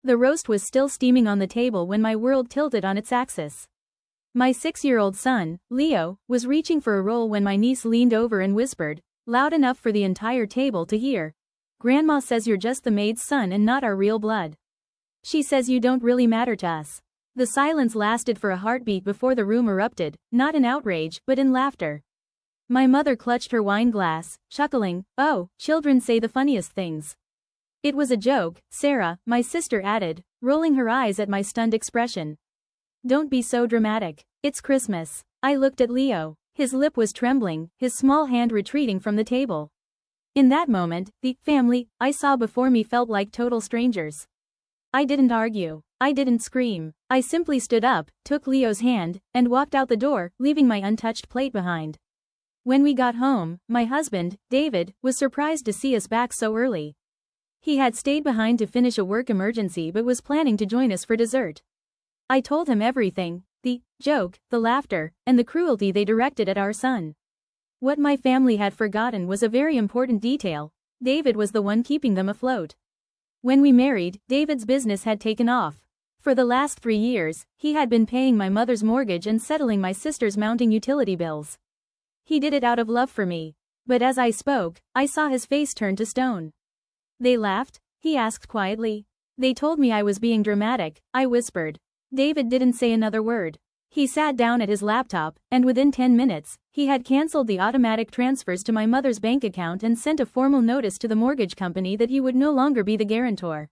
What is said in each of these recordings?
The roast was still steaming on the table when my world tilted on its axis. My 6-year-old son, Leo, was reaching for a roll when my niece leaned over and whispered, loud enough for the entire table to hear. "Grandma says you're just the maid's son and not our real blood. She says you don't really matter to us." The silence lasted for a heartbeat before the room erupted, not in outrage, but in laughter. My mother clutched her wine glass, chuckling, "Oh, children say the funniest things." "It was a joke, Sarah," my sister added, rolling her eyes at my stunned expression. "Don't be so dramatic. It's Christmas." I looked at Leo. His lip was trembling, his small hand retreating from the table. In that moment, the family I saw before me felt like total strangers. I didn't argue. I didn't scream. I simply stood up, took Leo's hand, and walked out the door, leaving my untouched plate behind. When we got home, my husband, David, was surprised to see us back so early. He had stayed behind to finish a work emergency but was planning to join us for dessert. I told him everything, the joke, the laughter, and the cruelty they directed at our son. What my family had forgotten was a very important detail. David was the one keeping them afloat. When we married, David's business had taken off. For the last 3 years, he had been paying my mother's mortgage and settling my sister's mounting utility bills. He did it out of love for me. But as I spoke, I saw his face turn to stone. "They laughed?" he asked quietly. "They told me I was being dramatic," I whispered. David didn't say another word. He sat down at his laptop, and within 10 minutes, he had cancelled the automatic transfers to my mother's bank account and sent a formal notice to the mortgage company that he would no longer be the guarantor.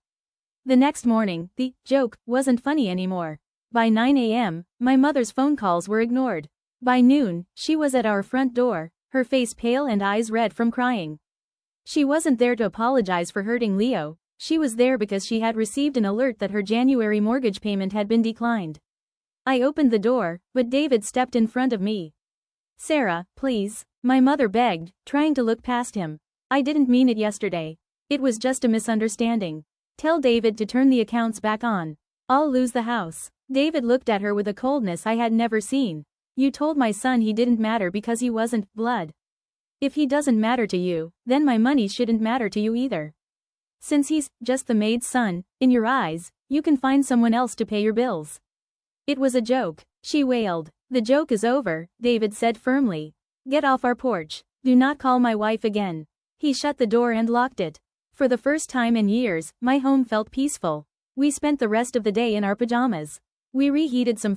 The next morning, the joke wasn't funny anymore. By 9 a.m., my mother's phone calls were ignored. By noon, she was at our front door, her face pale and eyes red from crying. She wasn't there to apologize for hurting Leo, she was there because she had received an alert that her January mortgage payment had been declined. I opened the door, but David stepped in front of me. "Sarah, please," my mother begged, trying to look past him. "I didn't mean it yesterday. It was just a misunderstanding. Tell David to turn the accounts back on. I'll lose the house." David looked at her with a coldness I had never seen. "You told my son he didn't matter because he wasn't blood. If he doesn't matter to you, then my money shouldn't matter to you either. Since he's just the maid's son, in your eyes, you can find someone else to pay your bills." "It was a joke," she wailed. "The joke is over," David said firmly. "Get off our porch. Do not call my wife again." He shut the door and locked it. For the first time in years, my home felt peaceful. We spent the rest of the day in our pajamas. We reheated some